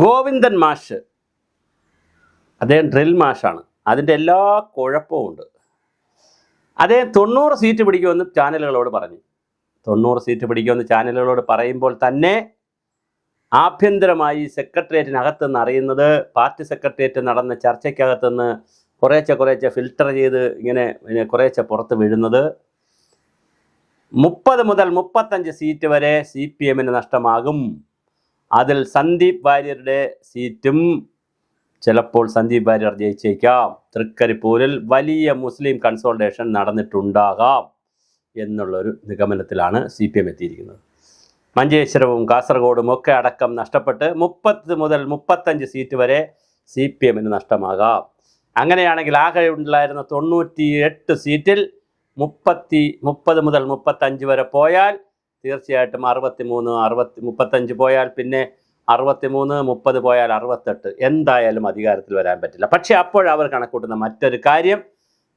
ഗോവിന്ദൻ മാഷ്, അദ്ദേഹം ഡ്രിൽ മാഷാണ്. അതിൻ്റെ എല്ലാ കുഴപ്പവും ഉണ്ട്. അദ്ദേഹം 90 സീറ്റ് പിടിക്കുമെന്ന് ചാനലുകളോട് പറഞ്ഞു. 90 സീറ്റ് പിടിക്കുമെന്ന് ചാനലുകളോട് പറയുമ്പോൾ തന്നെ ആഭ്യന്തരമായി സെക്രട്ടേറിയറ്റിനകത്തുനിന്ന് അറിയുന്നത്, പാർട്ടി സെക്രട്ടേറിയറ്റ് നടന്ന ചർച്ചയ്ക്കകത്തുനിന്ന് കുറേശ്ശെ ഫിൽട്ടർ ചെയ്ത് ഇങ്ങനെ കുറേശ്ശെ പുറത്ത് വീഴുന്നത് 30 മുതൽ 35 സീറ്റ് വരെ CPM നഷ്ടമാകും. അതിൽ സന്ദീപ് വാര്യരുടെ സീറ്റും ചിലപ്പോൾ സന്ദീപ് വാര്യർ ജയിച്ചേക്കാം. തൃക്കരിപ്പൂരിൽ വലിയ മുസ്ലിം കൺസോൾട്ടേഷൻ നടന്നിട്ടുണ്ടാകാം എന്നുള്ളൊരു നിഗമനത്തിലാണ് CPM എത്തിയിരിക്കുന്നത്. മഞ്ചേശ്വരവും കാസർഗോഡും ഒക്കെ അടക്കം നഷ്ടപ്പെട്ട് 30 മുതൽ 35 സീറ്റ് വരെ CPM നഷ്ടമാകാം. അങ്ങനെയാണെങ്കിൽ ആകെ ഉണ്ടായിരുന്ന 98 സീറ്റിൽ 30 മുതൽ 35 വരെ പോയാൽ തീർച്ചയായിട്ടും 35 പോയാൽ പിന്നെ 63, 30 പോയാൽ 68, എന്തായാലും അധികാരത്തിൽ വരാൻ പറ്റില്ല. പക്ഷേ അപ്പോഴവർ കണക്കൂട്ടുന്ന മറ്റൊരു കാര്യം,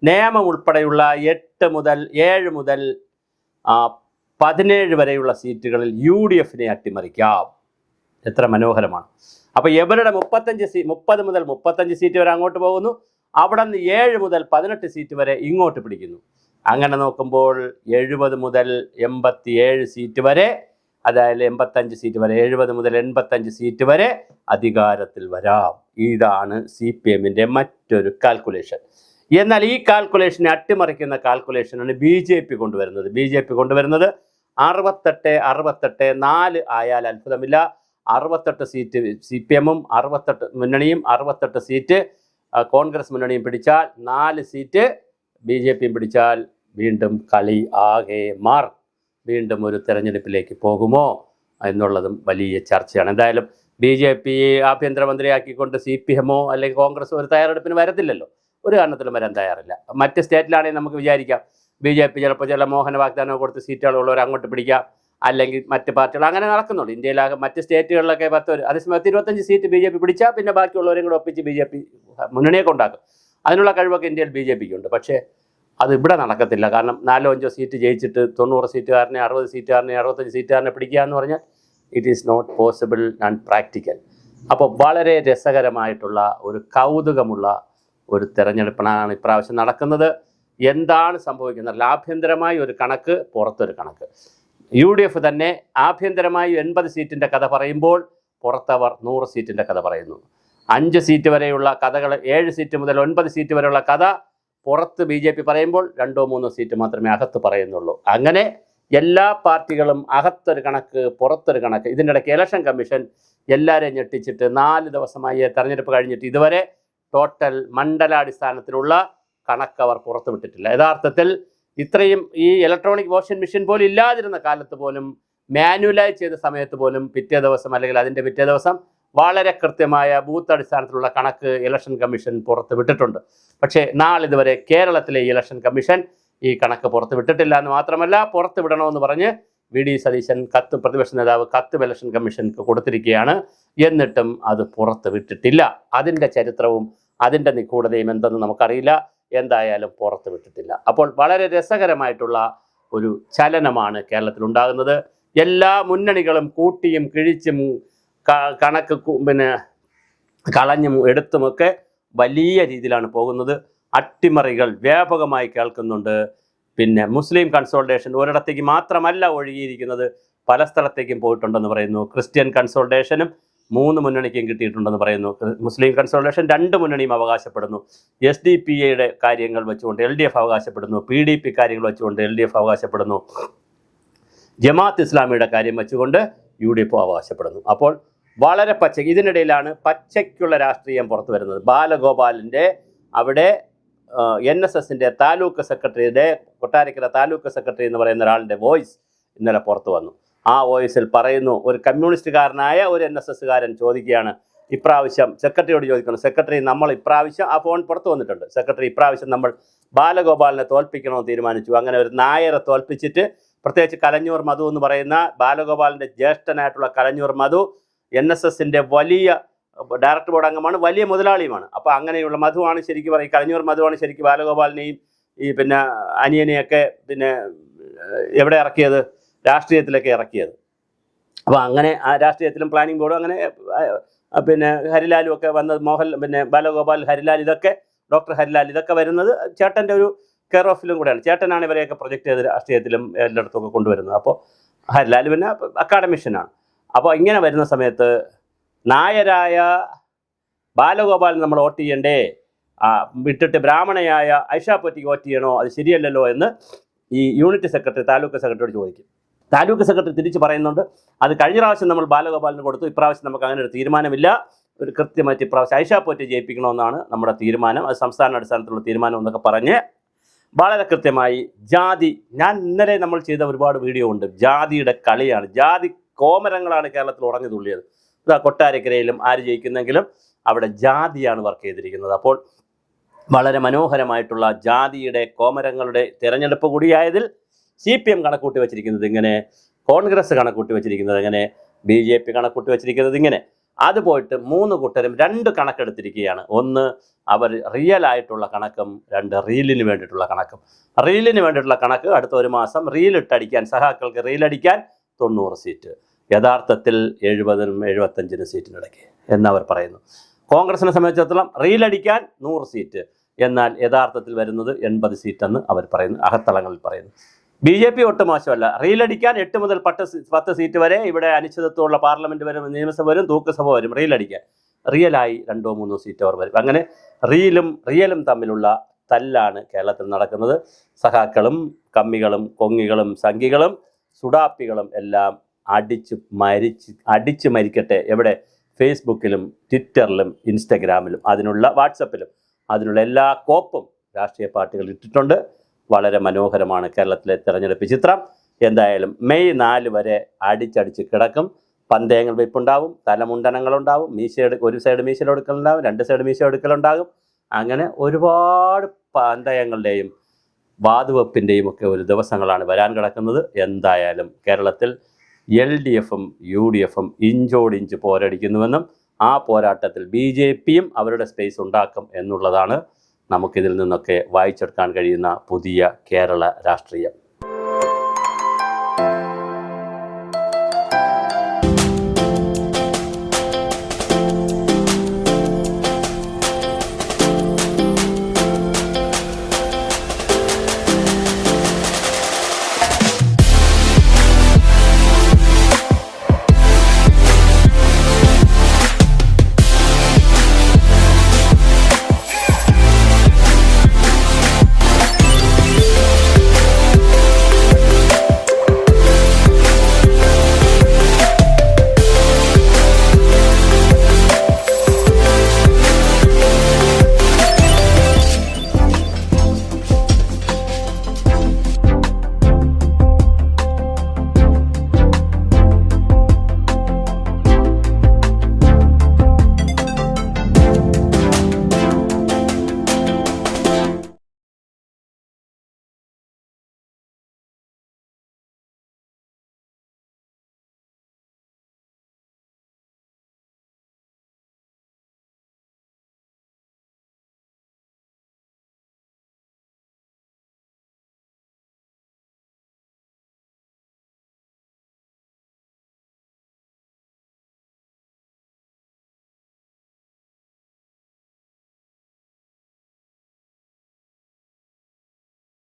നിയമം ഉൾപ്പെടെയുള്ള 7 മുതൽ 17 വരെയുള്ള സീറ്റുകളിൽ UDF അട്ടിമറിക്കാം. എത്ര മനോഹരമാണ്. അപ്പോൾ ഇവരുടെ 30 മുതൽ 35 സീറ്റ് വരെ അങ്ങോട്ട് പോകുന്നു. അവിടെ നിന്ന് 7 മുതൽ 18 സീറ്റ് വരെ ഇങ്ങോട്ട് പിടിക്കുന്നു. അങ്ങനെ നോക്കുമ്പോൾ 70 മുതൽ 87 സീറ്റ് വരെ, അതായത് 85 സീറ്റ് വരെ, 70 മുതൽ 85 സീറ്റ് വരെ അധികാരത്തിൽ വരാം. ഇതാണ് CPM മറ്റൊരു കാൽക്കുലേഷൻ. എന്നാൽ ഈ കാൽക്കുലേഷനെ അട്ടിമറിക്കുന്ന കാൽക്കുലേഷനാണ് BJP കൊണ്ടുവരുന്നത്. BJP കൊണ്ടുവരുന്നത് 68 4 ആയാൽ അത്ഭുതമില്ല. 68 സീറ്റ് CPM-ഉം 68 മുന്നണിയും 68 സീറ്റ് കോൺഗ്രസ് മുന്നണിയും പിടിച്ചാൽ 4 സീറ്റ് BJP-യും പിടിച്ചാൽ വീണ്ടും കളി ആകെ മാറും. വീണ്ടും ഒരു തെരഞ്ഞെടുപ്പിലേക്ക് പോകുമോ എന്നുള്ളതും വലിയ ചർച്ചയാണ്. എന്തായാലും BJP ആഭ്യന്തരമന്ത്രിയാക്കിക്കൊണ്ട് CPM-ഓ അല്ലെങ്കിൽ കോൺഗ്രസോ ഒരു തയ്യാറെടുപ്പിന് വരത്തില്ലല്ലോ. ഒരു കാരണത്തിലും വരാൻ തയ്യാറില്ല. മറ്റ് സ്റ്റേറ്റിലാണെങ്കിൽ നമുക്ക് വിചാരിക്കാം BJP ചിലപ്പോൾ ചില മോഹന വാഗ്ദാനം കൊടുത്ത് സീറ്റുകളുള്ളവർ അങ്ങോട്ട് പിടിക്കാം, അല്ലെങ്കിൽ മറ്റ് പാർട്ടികൾ അങ്ങനെ നടക്കുന്നുണ്ട്. ഇന്ത്യയിലാകെ മറ്റ് സ്റ്റേറ്റുകളിലൊക്കെ 10, അതേസമയം 25 സീറ്റ് BJP പിടിച്ചാൽ പിന്നെ ബാക്കിയുള്ളവരെയും കൂടെ ഒപ്പിച്ച് BJP മുന്നണിയെ കൊണ്ടാക്കും. അതിനുള്ള കഴിവൊക്കെ ഇന്ത്യയിൽ BJP-ക്ക് ഉണ്ട്. പക്ഷേ അത് ഇവിടെ നടക്കത്തില്ല. കാരണം 4-5 സീറ്റ് ജയിച്ചിട്ട് 90 സീറ്റുകാരനെ 60 സീറ്റുകാരനെ 65 സീറ്റുകാരനെ പിടിക്കുക എന്ന് പറഞ്ഞാൽ it is not possible and practical. അപ്പോൾ വളരെ രസകരമായിട്ടുള്ള ഒരു കൗതുകമുള്ള ഒരു തെരഞ്ഞെടുപ്പാണ് ഇപ്രാവശ്യം നടക്കുന്നത്. എന്താണ് സംഭവിക്കുന്നത്? ആഭ്യന്തരമായി ഒരു കണക്ക്, പുറത്തൊരു കണക്ക്. UDF തന്നെ ആഭ്യന്തരമായി 80 സീറ്റിൻ്റെ കഥ പറയുമ്പോൾ പുറത്തവർ 100 സീറ്റിൻ്റെ കഥ പറയുന്നു. 5 സീറ്റ് വരെയുള്ള കഥകൾ, 7 സീറ്റ് മുതൽ 9 സീറ്റ് വരെയുള്ള കഥ പുറത്ത് BJP പറയുമ്പോൾ 2-3 സീറ്റ് മാത്രമേ അകത്ത് പറയുന്നുള്ളൂ. അങ്ങനെ എല്ലാ പാർട്ടികളും അകത്തൊരു കണക്ക്, പുറത്തൊരു കണക്ക്. ഇതിൻ്റെ ഇടയ്ക്ക് ഇലക്ഷൻ കമ്മീഷൻ എല്ലാവരെയും ഞെട്ടിച്ചിട്ട് 4 ദിവസമായി തെരഞ്ഞെടുപ്പ് കഴിഞ്ഞിട്ട് ഇതുവരെ ടോട്ടൽ മണ്ഡലാടിസ്ഥാനത്തിലുള്ള കണക്ക് അവർ പുറത്തുവിട്ടിട്ടില്ല. യഥാർത്ഥത്തിൽ ഇത്രയും ഈ ഇലക്ട്രോണിക് വോട്ടിംഗ് മെഷീൻ പോലും ഇല്ലാതിരുന്ന കാലത്ത് പോലും, മാനുവലായി ചെയ്ത സമയത്ത് പോലും പിറ്റേ ദിവസം അല്ലെങ്കിൽ അതിൻ്റെ പിറ്റേ ദിവസം വളരെ കൃത്യമായ ബൂത്ത് അടിസ്ഥാനത്തിലുള്ള കണക്ക് ഇലക്ഷൻ കമ്മീഷൻ പുറത്ത് വിട്ടിട്ടുണ്ട്. പക്ഷേ നാളിതുവരെ കേരളത്തിലെ ഇലക്ഷൻ കമ്മീഷൻ ഈ കണക്ക് പുറത്ത് വിട്ടിട്ടില്ല എന്ന് മാത്രമല്ല, പുറത്ത് വിടണമെന്ന് പറഞ്ഞ് VD സതീശൻ പ്രതിപക്ഷ നേതാവ് കത്ത് ഇലക്ഷൻ കമ്മീഷന് കൊടുത്തിരിക്കുകയാണ്. എന്നിട്ടും അത് പുറത്ത് വിട്ടിട്ടില്ല. അതിൻ്റെ ചരിത്രവും അതിൻ്റെ നിഗൂഢതയും എന്തെന്ന് നമുക്കറിയില്ല. എന്തായാലും പുറത്ത് വിട്ടിട്ടില്ല. അപ്പോൾ വളരെ രസകരമായിട്ടുള്ള ഒരു ചലനമാണ് കേരളത്തിലുണ്ടാകുന്നത്. എല്ലാ മുന്നണികളും കൂട്ടിയും കിഴിച്ചും കണക്ക് കളഞ്ഞും എടുത്തുമൊക്കെ വലിയ രീതിയിലാണ് പോകുന്നത്. അട്ടിമറികൾ വ്യാപകമായി കേൾക്കുന്നുണ്ട്. പിന്നെ മുസ്ലിം കൺസോൾട്ടേഷൻ ഒരിടത്തേക്ക് മാത്രമല്ല ഒഴുകിയിരിക്കുന്നത്, പല സ്ഥലത്തേക്കും പോയിട്ടുണ്ടെന്ന് പറയുന്നു. ക്രിസ്ത്യൻ കൺസോൾട്ടേഷനും 3 മുന്നണിക്കും കിട്ടിയിട്ടുണ്ടെന്ന് പറയുന്നു. മുസ്ലിം കൺസോൾട്ടേഷൻ 2 മുന്നണിയും അവകാശപ്പെടുന്നു. SDPA കാര്യങ്ങൾ വെച്ചുകൊണ്ട് LDF അവകാശപ്പെടുന്നു. PDP കാര്യങ്ങൾ വെച്ചുകൊണ്ട് LDF അവകാശപ്പെടുന്നു. ജമാഅത്ത് ഇസ്ലാമിയുടെ കാര്യം വെച്ചുകൊണ്ട് UDF അവകാശപ്പെടുന്നു. അപ്പോൾ വളരെ ഇതിനിടയിലാണ് പച്ചയ്ക്കുള്ള രാഷ്ട്രീയം പുറത്തു വരുന്നത്. ബാലഗോപാലിൻ്റെ അവിടെ NSS-ൻ്റെ താലൂക്ക് സെക്രട്ടറിയുടെ, കൊട്ടാരക്കര താലൂക്ക് സെക്രട്ടറി എന്ന് പറയുന്ന ഒരാളുടെ വോയിസ് ഇന്നലെ പുറത്തു വന്നു. ആ വോയിസിൽ പറയുന്നു, ഒരു കമ്മ്യൂണിസ്റ്റുകാരനായ ഒരു NSS-കാരൻ ചോദിക്കുകയാണ്, ഇപ്രാവശ്യം സെക്രട്ടറിയോട് ചോദിക്കണം, സെക്രട്ടറി നമ്മൾ ഇപ്രാവശ്യം, ആ ഫോൺ പുറത്തു വന്നിട്ടുണ്ട്, സെക്രട്ടറി ഇപ്രാവശ്യം നമ്മൾ ബാലഗോപാലിനെ തോൽപ്പിക്കണമെന്ന് തീരുമാനിച്ചു. അങ്ങനെ ഒരു നായരെ തോൽപ്പിച്ചിട്ട്, പ്രത്യേകിച്ച് കലഞ്ഞൂർ മധു എന്ന് പറയുന്ന ബാലഗോപാലിൻ്റെ ജ്യേഷ്ഠനായിട്ടുള്ള കലഞ്ഞൂർ മധു NSS-ൻ്റെ വലിയ ഡയറക്ടർ ബോർഡ് അംഗമാണ്, വലിയ മുതലാളിയുമാണ്. അപ്പോൾ അങ്ങനെയുള്ള മധുവാണ് ശരിക്കും പറയും, കലഞ്ഞൂർ മധുവാണ് ശരിക്കും ബാലഗോപാലിനെയും ഈ പിന്നെ അനിയനെയൊക്കെ പിന്നെ എവിടെ ഇറക്കിയത്, രാഷ്ട്രീയത്തിലൊക്കെ ഇറക്കിയത്. അപ്പോൾ അങ്ങനെ ആ രാഷ്ട്രീയത്തിലും പ്ലാനിംഗ് ബോർഡും അങ്ങനെ പിന്നെ ഹരിലാലും ഒക്കെ വന്നത്, പിന്നെ ബാലഗോപാൽ, ഹരിലാൽ, ഇതൊക്കെ ഡോക്ടർ ഹരിലാൽ, ഇതൊക്കെ വരുന്നത് ചേട്ടൻ്റെ ഒരു കെയർ ഓഫിലും കൂടെയാണ്. ചേട്ടനാണ് ഇവരെയൊക്കെ പ്രൊജക്റ്റ് ചെയ്ത് രാഷ്ട്രീയത്തിലും എല്ലായിടത്തും ഒക്കെ കൊണ്ടുവരുന്നത്. അപ്പോൾ ഹരിലാൽ പിന്നെ അക്കാഡമിഷ്യനാണ്. അപ്പോൾ ഇങ്ങനെ വരുന്ന സമയത്ത് നായരായ ബാലഗോപാലിന് നമ്മൾ വോട്ട് ചെയ്യണ്ടേ, വിട്ടിട്ട് ബ്രാഹ്മണയായ ഐഷ പോറ്റിക്ക് വോട്ട് ചെയ്യണോ, അത് ശരിയല്ലല്ലോ എന്ന് ഈ യൂണിറ്റ് സെക്രട്ടറി താലൂക്ക് സെക്രട്ടറിയോട് ചോദിക്കും. താലൂക്ക് സെക്രട്ടറി തിരിച്ച് പറയുന്നുണ്ട്, അത് കഴിഞ്ഞ പ്രാവശ്യം നമ്മൾ ബാലഗോപാലിന് കൊടുത്തു, ഇപ്രാവശ്യം നമുക്ക് അങ്ങനെ ഒരു തീരുമാനമില്ല, ഒരു കൃത്യമായിട്ട് ഇപ്രാവശ്യം ഐഷ പോറ്റി ജയിപ്പിക്കണമെന്നാണ് നമ്മുടെ തീരുമാനം, അത് സംസ്ഥാന അടിസ്ഥാനത്തിലുള്ള തീരുമാനം എന്നൊക്കെ പറഞ്ഞ് വളരെ കൃത്യമായി ജാതി, ഞാൻ ഇന്നലെ നമ്മൾ ചെയ്ത ഒരുപാട് വീഡിയോ ഉണ്ട്, ജാതിയുടെ കളിയാണ്, ജാതി കോമരങ്ങളാണ് കേരളത്തിൽ ഉറഞ്ഞു തുള്ളിയത്. കൊട്ടാരക്കരയിലും ആര് ജയിക്കുന്നെങ്കിലും അവിടെ ജാതിയാണ് വർക്ക് ചെയ്തിരിക്കുന്നത്. അപ്പോൾ വളരെ മനോഹരമായിട്ടുള്ള ജാതിയുടെ കോമരങ്ങളുടെ തിരഞ്ഞെടുപ്പ് കൂടിയായതിൽ CPM കണക്കൂട്ടി വച്ചിരിക്കുന്നത് ഇങ്ങനെ, കോൺഗ്രസ് കണക്കൂട്ടി വച്ചിരിക്കുന്നത് ഇങ്ങനെ, BJP കണക്കൂട്ടി വച്ചിരിക്കുന്നത് ഇങ്ങനെ. അത് പോയിട്ട് 3 കൂട്ടരും 2 കണക്കെടുത്തിരിക്കുകയാണ്. ഒന്ന് അവർ റിയൽ ആയിട്ടുള്ള കണക്കും, 2 റീലിന് വേണ്ടിയിട്ടുള്ള കണക്കും. റീലിന് വേണ്ടിയിട്ടുള്ള കണക്ക് അടുത്ത ഒരു മാസം റീലിട്ടടിക്കാൻ, സഹാക്കൾക്ക് റീലടിക്കാൻ 90 സീറ്റ്, യഥാർത്ഥത്തിൽ 70-നും 75-നും സീറ്റിനിടയ്ക്ക് എന്നവർ പറയുന്നു. കോൺഗ്രസിനെ സംബന്ധിച്ചിടത്തോളം റീലടിക്കാൻ 100 സീറ്റ്, എന്നാൽ യഥാർത്ഥത്തിൽ വരുന്നത് 80 സീറ്റെന്ന് അവർ പറയുന്നു, അകത്തളങ്ങളിൽ പറയുന്നു. BJP ഒട്ടും മോശമല്ല, റീലടിക്കാൻ 8 മുതൽ 10 സീറ്റ് വരെ, ഇവിടെ അനിശ്ചിതത്വമുള്ള പാർലമെന്റ് വരും, നിയമസഭ വരും, തൂക്കുസഭ വരും. റീലടിക്കാൻ റിയലായി 2-3 സീറ്റ് അവർ വരും. അങ്ങനെ റീലും റിയലും തമ്മിലുള്ള തല്ലാണ് കേരളത്തിൽ നടക്കുന്നത്. സഖാക്കളും കമ്മികളും കൊങ്ങികളും സംഘികളും സുഡാപ്പികളും എല്ലാം അടിച്ച് മരിക്കട്ടെ. എവിടെ? ഫേസ്ബുക്കിലും ട്വിറ്ററിലും ഇൻസ്റ്റഗ്രാമിലും അതിനുള്ള വാട്സപ്പിലും അതിനുള്ള എല്ലാ കോപ്പും രാഷ്ട്രീയ പാർട്ടികൾ ഇട്ടിട്ടുണ്ട്. വളരെ മനോഹരമാണ് കേരളത്തിലെ തെരഞ്ഞെടുപ്പ് ചിത്രം. എന്തായാലും മെയ് 4 വരെ അടിച്ചടിച്ച് കിടക്കും. പന്തയങ്ങൾ വെപ്പുണ്ടാവും, തലമുണ്ടനങ്ങളുണ്ടാവും, ഒരു സൈഡ് മീശയിലെടുക്കലുണ്ടാവും, 2 സൈഡ് മീശയെടുക്കലുണ്ടാകും. അങ്ങനെ ഒരുപാട് പന്തയങ്ങളുടെയും വാതുവെപ്പിൻ്റെയും ഒക്കെ ഒരു ദിവസങ്ങളാണ് വരാൻ കിടക്കുന്നത്. എന്തായാലും കേരളത്തിൽ LDFും UDFും ഇഞ്ചോടിഞ്ച് പോരടിക്കുന്നുവെന്നും ആ പോരാട്ടത്തിൽ BJPയും അവരുടെ സ്പേസ് ഉണ്ടാക്കും എന്നുള്ളതാണ് നമുക്കിതിൽ നിന്നൊക്കെ വായിച്ചെടുക്കാൻ കഴിയുന്ന പുതിയ കേരള രാഷ്ട്രീയം.